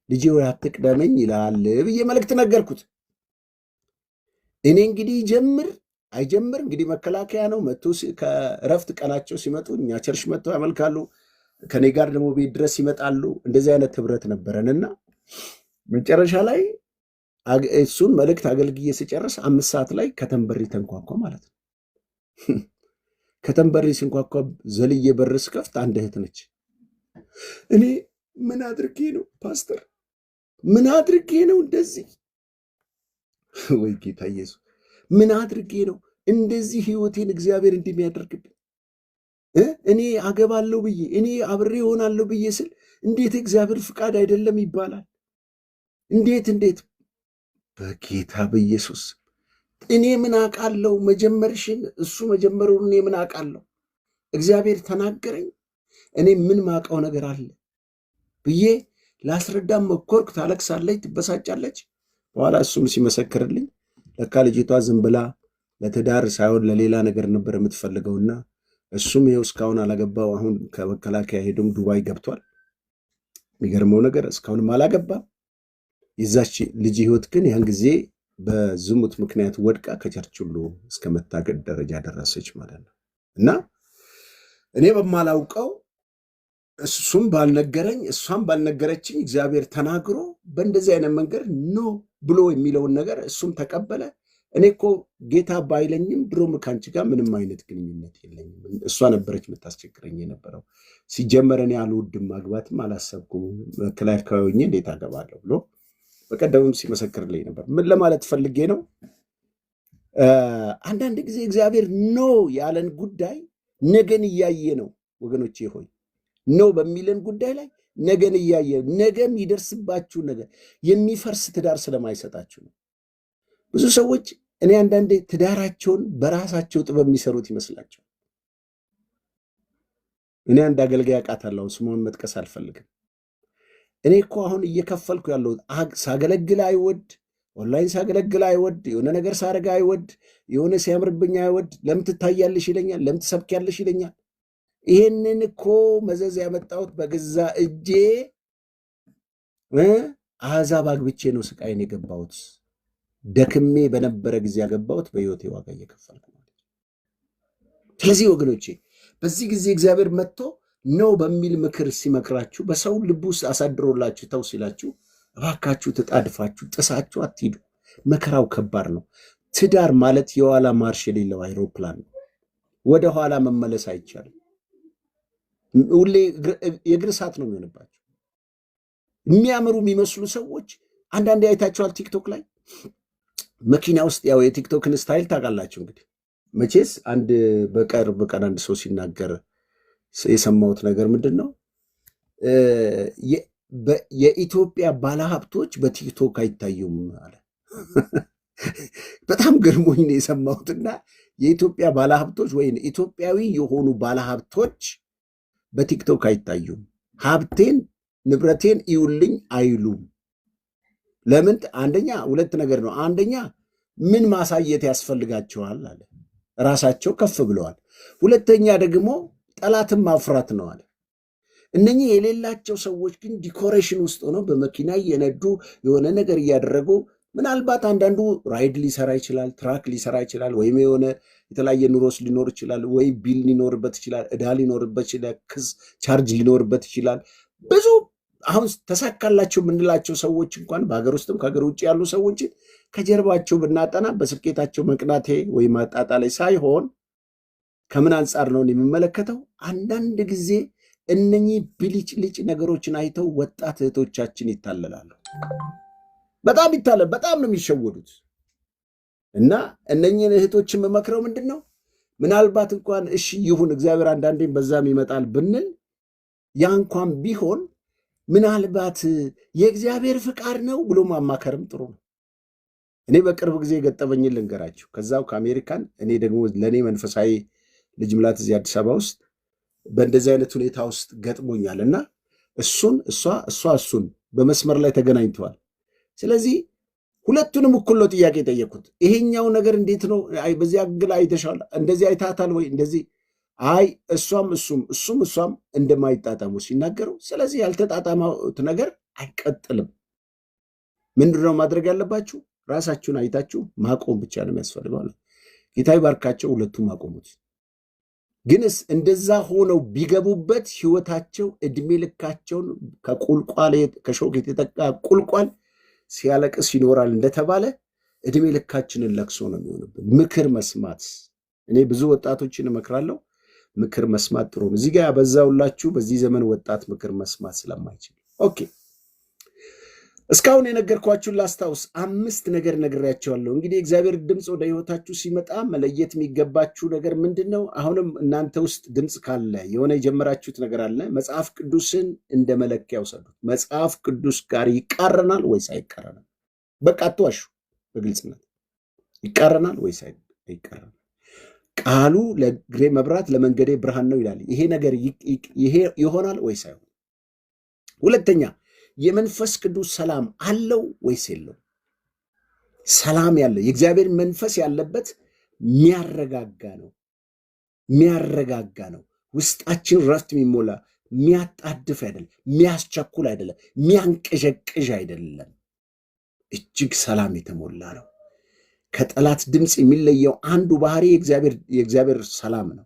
ልጄ ወይ አትቅደመኝ ይልሃል ብዬ መልእክት ነገርኩት። እኔ እንግዲህ አይጀምር እንግዲህ መከላከያ ነው መጥቶ ከእረፍት ቀናቸው ሲመጡ እኛ ቸርች መጥተው ያመልካሉ፣ ከኔ ጋር ደግሞ ቤት ድረስ ይመጣሉ። እንደዚህ አይነት ህብረት ነበረንና መጨረሻ ላይ እሱን መልእክት አገልግዬ ስጨርስ 5 ሰዓት ላይ ከተንበሪ ተንኳኳ ማለት ነው። ከተንበሪ ሲንኳኳ ዘልዬ በር ስከፍት አንድ እህት ነች። እኔ ምን አድርጌ ነው ፓስተር፣ ምን አድርጌ ነው እንደዚህ? ወይ ጌታ ኢየሱስ፣ ምን አድርጌ ነው እንደዚህ ህይወቴን እግዚአብሔር እንደሚያደርግብኝ? እኔ አገባለሁ ብዬ እኔ አብሬ ሆናለሁ ብዬ ስል እንዴት እግዚአብሔር ፍቃድ አይደለም ይባላል? እንዴት በጌታ በኢየሱስ እኔ ምን አውቃለሁ? መጀመርሽን እሱ መጀመሩን እኔ ምን አውቃለሁ? እግዚአብሔር ተናገረኝ፣ እኔ ምን ማውቀው ነገር አለ ብዬ ላስረዳም መኮርክ። ታለቅሳለች፣ ትበሳጫለች። በኋላ እሱም ሲመሰክርልኝ ለካ ልጅቷ ዝም ብላ ለትዳር ሳይሆን ለሌላ ነገር ነበር የምትፈልገውና እሱም ይኸው እስካሁን አላገባው። አሁን ከመከላከያ ሄዶም ዱባይ ገብቷል። የሚገርመው ነገር እስካሁንም አላገባም። የዛች ልጅ ህይወት ግን ያን ጊዜ በዝሙት ምክንያት ወድቃ ከቸርች ሁሉ እስከ መታገድ ደረጃ ደረሰች ማለት ነው። እና እኔ በማላውቀው እሱም ባልነገረኝ እሷም ባልነገረችኝ እግዚአብሔር ተናግሮ በእንደዚህ አይነት መንገድ ኖ ብሎ የሚለውን ነገር እሱም ተቀበለ። እኔ እኮ ጌታ ባይለኝም ድሮም ከአንቺ ጋር ምንም አይነት ግንኙነት የለኝም፣ እሷ ነበረች የምታስቸግረኝ የነበረው። ሲጀመር እኔ አልወድም፣ ማግባትም አላሰብኩም፣ መከላከያ ሆኜ እንዴት አገባለሁ ብሎ በቀደምም ሲመሰክርልኝ ነበር። ምን ለማለት ፈልጌ ነው? አንዳንድ ጊዜ እግዚአብሔር ኖ ያለን ጉዳይ ነገን እያየ ነው ወገኖቼ ሆይ፣ ኖ በሚለን ጉዳይ ላይ ነገን እያየ ነገም ይደርስባችሁ ነገር የሚፈርስ ትዳር ስለማይሰጣችሁ ነው። ብዙ ሰዎች እኔ አንዳንዴ ትዳራቸውን በራሳቸው ጥበብ የሚሰሩት ይመስላቸው። እኔ አንድ አገልጋይ አውቃታለሁ፣ ስሙን መጥቀስ አልፈልግም። እኔ እኮ አሁን እየከፈልኩ ያለው ሳገለግል አይወድ፣ ኦንላይን ሳገለግል አይወድ፣ የሆነ ነገር ሳረጋ አይወድ፣ የሆነ ሲያምርብኝ አይወድ። ለምን ትታያለሽ ይለኛል፣ ለምን ትሰብኪያለሽ ይለኛል። ይሄንን እኮ መዘዝ ያመጣሁት በገዛ እጄ አሕዛብ አግብቼ ነው ስቃይን የገባሁት። ደክሜ በነበረ ጊዜ ያገባሁት በሕይወቴ ዋጋ እየከፈልኩ ነው። ስለዚህ ወገኖቼ በዚህ ጊዜ እግዚአብሔር መጥቶ ነው በሚል ምክር ሲመክራችሁ፣ በሰው ልብ ውስጥ አሳድሮላችሁ ተው ሲላችሁ፣ እባካችሁ ተጣድፋችሁ ጥሳችሁ አትሂዱ። መከራው ከባድ ነው። ትዳር ማለት የኋላ ማርሽ የሌለው አይሮፕላን ነው። ወደ ኋላ መመለስ አይቻልም። ሁሌ የእግር እሳት ነው የሚሆንባቸው። የሚያምሩ የሚመስሉ ሰዎች አንዳንዴ አይታችኋል ቲክቶክ ላይ መኪና ውስጥ። ያው የቲክቶክን ስታይል ታውቃላችሁ እንግዲህ መቼስ። አንድ በቅርብ ቀን አንድ ሰው ሲናገር የሰማሁት ነገር ምንድን ነው? የኢትዮጵያ ባለሀብቶች በቲክቶክ አይታዩም አለ። በጣም ገርሞኝ ነው የሰማሁትና የኢትዮጵያ ባለሀብቶች ወይም ኢትዮጵያዊ የሆኑ ባለሀብቶች በቲክቶክ አይታዩም፣ ሀብቴን ንብረቴን ይውልኝ አይሉም። ለምን? አንደኛ ሁለት ነገር ነው። አንደኛ ምን ማሳየት ያስፈልጋቸዋል አለ፣ ራሳቸው ከፍ ብለዋል። ሁለተኛ ደግሞ ጠላትን ማፍራት ነው አለ። እነኚህ የሌላቸው ሰዎች ግን ዲኮሬሽን ውስጥ ሆነው በመኪና እየነዱ የሆነ ነገር እያደረጉ፣ ምናልባት አንዳንዱ ራይድ ሊሰራ ይችላል፣ ትራክ ሊሰራ ይችላል፣ ወይም የሆነ የተለያየ ኑሮስ ሊኖር ይችላል፣ ወይም ቢል ሊኖርበት ይችላል፣ ዕዳ ሊኖርበት ይችላል፣ ክስ ቻርጅ ሊኖርበት ይችላል። ብዙ አሁን ተሳካላቸው የምንላቸው ሰዎች እንኳን በሀገር ውስጥም ከሀገር ውጭ ያሉ ሰዎችን ከጀርባቸው ብናጠና በስኬታቸው መቅናቴ ወይም ማጣጣላይ ሳይሆን ከምን አንጻር ነው የሚመለከተው? አንዳንድ ጊዜ እነኚህ ብልጭልጭ ነገሮችን አይተው ወጣት እህቶቻችን ይታለላሉ። በጣም በጣም ነው የሚሸወዱት። እና እነኚህን እህቶችን መመክረው ምንድን ነው? ምናልባት እንኳን እሺ ይሁን እግዚአብሔር አንዳንዴም በዛም ይመጣል ብንል፣ ያ እንኳን ቢሆን ምናልባት የእግዚአብሔር ፍቃድ ነው ብሎ ማማከርም ጥሩ ነው። እኔ በቅርብ ጊዜ የገጠመኝን ልንገራችሁ። ከዛው ከአሜሪካን እኔ ደግሞ ለእኔ መንፈሳዊ ልጅ ምላት እዚህ አዲስ አበባ ውስጥ በእንደዚህ አይነት ሁኔታ ውስጥ ገጥሞኛል እና እሱን በመስመር ላይ ተገናኝተዋል። ስለዚህ ሁለቱንም እኩል ነው ጥያቄ ጠየቅኩት። ይሄኛው ነገር እንዴት ነው? አይ በዚህ አግል አይተሻል፣ እንደዚህ አይታታል ወይ? እንደዚህ አይ እሷም እንደማይጣጣሙ ሲናገሩ፣ ስለዚህ ያልተጣጣሙት ነገር አይቀጥልም። ምንድነው ማድረግ ያለባችሁ? ራሳችሁን አይታችሁ ማቆም ብቻ ነው የሚያስፈልገው። ጌታ ይባርካቸው፣ ሁለቱም አቆሙት። ግንስ እንደዛ ሆነው ቢገቡበት ህይወታቸው እድሜ ልካቸውን ከቁልቋል ከሾክ የተጠቃ ቁልቋል ሲያለቅስ ይኖራል እንደተባለ እድሜ ልካችንን ለቅሶ ነው የሚሆንብን። ምክር መስማት፣ እኔ ብዙ ወጣቶችን እመክራለሁ፣ ምክር መስማት ጥሩ ነው። እዚህ ጋር ያበዛውላችሁ በዚህ ዘመን ወጣት ምክር መስማት ስለማይችል። ኦኬ እስካሁን የነገርኳችሁን ላስታውስ። 5 ነገር ነግሬያቸዋለሁ። እንግዲህ እግዚአብሔር ድምፅ ወደ ህይወታችሁ ሲመጣ መለየት የሚገባችሁ ነገር ምንድነው? አሁንም እናንተ ውስጥ ድምፅ ካለ የሆነ የጀመራችሁት ነገር አለ። መጽሐፍ ቅዱስን እንደ መለኪያ ውሰዱት። መጽሐፍ ቅዱስ ጋር ይቃረናል ወይስ አይቃረናል? በቃ አትዋሹ። በግልጽነት ይቃረናል ወይስ አይቃረናል? ቃሉ ለእግሬ መብራት ለመንገዴ ብርሃን ነው ይላል። ይሄ ነገር ይሄ ይሆናል ወይስ አይሆንም? ሁለተኛ የመንፈስ ቅዱስ ሰላም አለው ወይስ የለው? ሰላም ያለው የእግዚአብሔር መንፈስ ያለበት የሚያረጋጋ ነው። ውስጣችን ረፍት የሚሞላ የሚያጣድፍ አይደለም፣ የሚያስቸኩል አይደለም፣ የሚያንቀዠቅዥ አይደለም። እጅግ ሰላም የተሞላ ነው። ከጠላት ድምፅ የሚለየው አንዱ ባህሪ የእግዚአብሔር ሰላም ነው፣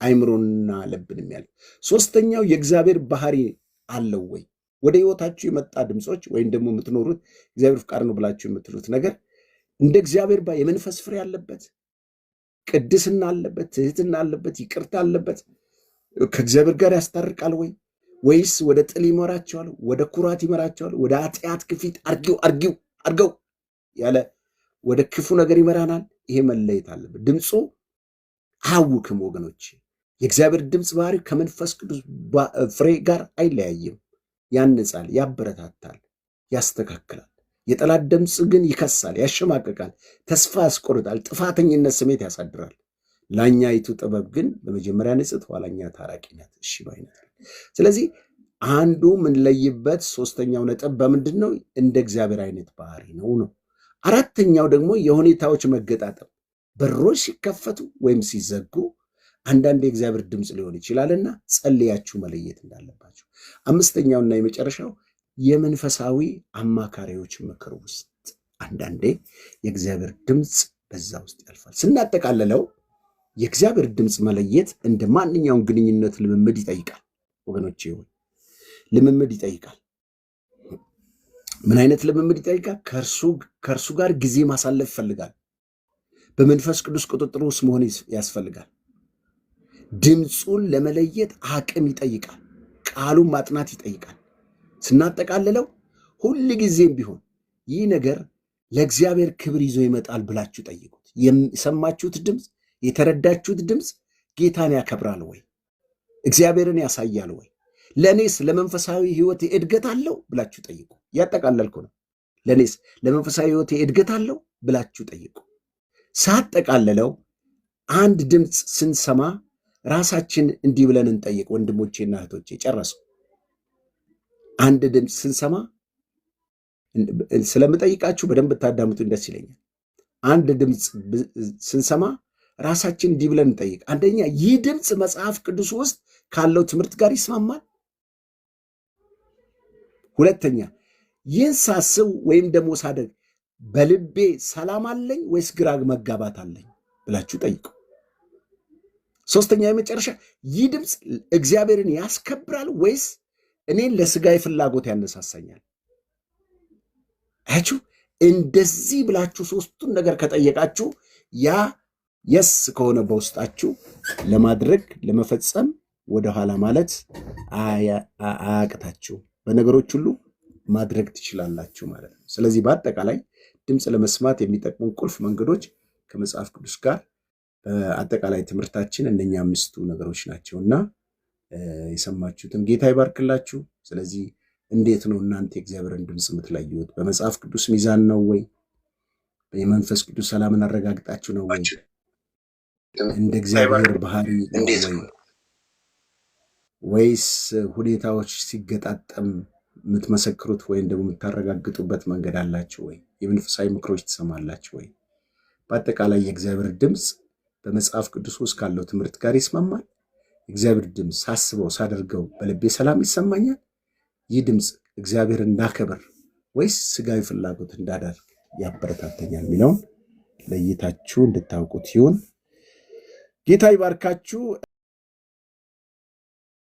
አይምሮንና ልብን የሚያል። ሶስተኛው የእግዚአብሔር ባህሪ አለው ወይ? ወደ ህይወታችሁ የመጣ ድምፆች ወይም ደግሞ የምትኖሩት እግዚአብሔር ፍቃድ ነው ብላችሁ የምትሉት ነገር እንደ እግዚአብሔር የመንፈስ ፍሬ አለበት፣ ቅድስና አለበት፣ ትህትና አለበት፣ ይቅርታ አለበት፣ ከእግዚአብሔር ጋር ያስታርቃል ወይ? ወይስ ወደ ጥል ይመራቸዋል፣ ወደ ኩራት ይመራቸዋል፣ ወደ ኃጢአት ክፊት አርገው ያለ ወደ ክፉ ነገር ይመራናል? ይሄ መለየት አለበት። ድምፁ አያውክም ወገኖች። የእግዚአብሔር ድምፅ ባህሪ ከመንፈስ ቅዱስ ፍሬ ጋር አይለያይም። ያንጻል፣ ያበረታታል፣ ያስተካክላል። የጠላት ድምፅ ግን ይከሳል፣ ያሸማቀቃል፣ ተስፋ ያስቆርጣል፣ ጥፋተኝነት ስሜት ያሳድራል። ላኛይቱ ጥበብ ግን በመጀመሪያ ንጽሕት ኋላኛ ታራቂ ናት፣ እሺ ባይ ናት። ስለዚህ አንዱ የምንለይበት ሶስተኛው ነጥብ በምንድን ነው? እንደ እግዚአብሔር አይነት ባህሪ ነው። አራተኛው ደግሞ የሁኔታዎች መገጣጠም፣ በሮች ሲከፈቱ ወይም ሲዘጉ አንዳንድ የእግዚአብሔር ድምፅ ሊሆን ይችላልና ጸልያችሁ መለየት እንዳለባችሁ። አምስተኛውና የመጨረሻው የመንፈሳዊ አማካሪዎች ምክር ውስጥ አንዳንዴ የእግዚአብሔር ድምፅ በዛ ውስጥ ያልፋል። ስናጠቃልለው የእግዚአብሔር ድምፅ መለየት እንደ ማንኛውም ግንኙነት ልምምድ ይጠይቃል ወገኖቼ፣ ልምምድ ይጠይቃል። ምን አይነት ልምምድ ይጠይቃል? ከእርሱ ጋር ጊዜ ማሳለፍ ይፈልጋል። በመንፈስ ቅዱስ ቁጥጥር ውስጥ መሆን ያስፈልጋል። ድምፁን ለመለየት አቅም ይጠይቃል። ቃሉን ማጥናት ይጠይቃል። ስናጠቃልለው ሁል ጊዜም ቢሆን ይህ ነገር ለእግዚአብሔር ክብር ይዞ ይመጣል ብላችሁ ጠይቁት። የሰማችሁት ድምፅ፣ የተረዳችሁት ድምፅ ጌታን ያከብራል ወይ? እግዚአብሔርን ያሳያል ወይ? ለእኔስ ለመንፈሳዊ ሕይወቴ እድገት አለው ብላችሁ ጠይቁ። ያጠቃለልኩ ነው። ለእኔስ ለመንፈሳዊ ሕይወቴ እድገት አለው ብላችሁ ጠይቁ። ሳጠቃልለው አንድ ድምፅ ስንሰማ ራሳችን እንዲህ ብለን እንጠይቅ። ወንድሞቼና እህቶቼ ጨረሱ። አንድ ድምፅ ስንሰማ ስለምጠይቃችሁ በደንብ ብታዳምጡኝ ደስ ይለኛል። አንድ ድምፅ ስንሰማ ራሳችን እንዲህ ብለን እንጠይቅ። አንደኛ ይህ ድምፅ መጽሐፍ ቅዱስ ውስጥ ካለው ትምህርት ጋር ይስማማል? ሁለተኛ ይህን ሳስብ ወይም ደግሞ ሳደግ በልቤ ሰላም አለኝ ወይስ ግራ መጋባት አለኝ ብላችሁ ጠይቁ። ሶስተኛ የመጨረሻ ይህ ድምፅ እግዚአብሔርን ያስከብራል ወይስ እኔን ለስጋዊ ፍላጎት ያነሳሳኛል? አያችሁ፣ እንደዚህ ብላችሁ ሶስቱን ነገር ከጠየቃችሁ ያ የስ ከሆነ በውስጣችሁ ለማድረግ ለመፈጸም ወደኋላ ማለት አያቅታችሁ፣ በነገሮች ሁሉ ማድረግ ትችላላችሁ ማለት ነው። ስለዚህ በአጠቃላይ ድምፅ ለመስማት የሚጠቅሙ ቁልፍ መንገዶች ከመጽሐፍ ቅዱስ ጋር አጠቃላይ ትምህርታችን እነኛ 5 ነገሮች ናቸውና የሰማችሁትን ጌታ ይባርክላችሁ። ስለዚህ እንዴት ነው እናንተ የእግዚአብሔርን ድምፅ የምትለዩት? በመጽሐፍ ቅዱስ ሚዛን ነው ወይ? የመንፈስ ቅዱስ ሰላምን አረጋግጣችሁ ነው ወይ? እንደ እግዚአብሔር ባህሪ ነው ወይስ ሁኔታዎች ሲገጣጠም የምትመሰክሩት ወይም ደግሞ የምታረጋግጡበት መንገድ አላችሁ ወይ? የመንፈሳዊ ምክሮች ትሰማላችሁ ወይ? በአጠቃላይ የእግዚአብሔር ድምፅ በመጽሐፍ ቅዱስ ውስጥ ካለው ትምህርት ጋር ይስማማል? እግዚአብሔር ድምፅ ሳስበው ሳደርገው በልቤ ሰላም ይሰማኛል? ይህ ድምፅ እግዚአብሔር እንዳከብር ወይስ ስጋዊ ፍላጎት እንዳደርግ ያበረታተኛል የሚለውን ለይታችሁ እንድታውቁት ይሁን። ጌታ ይባርካችሁ።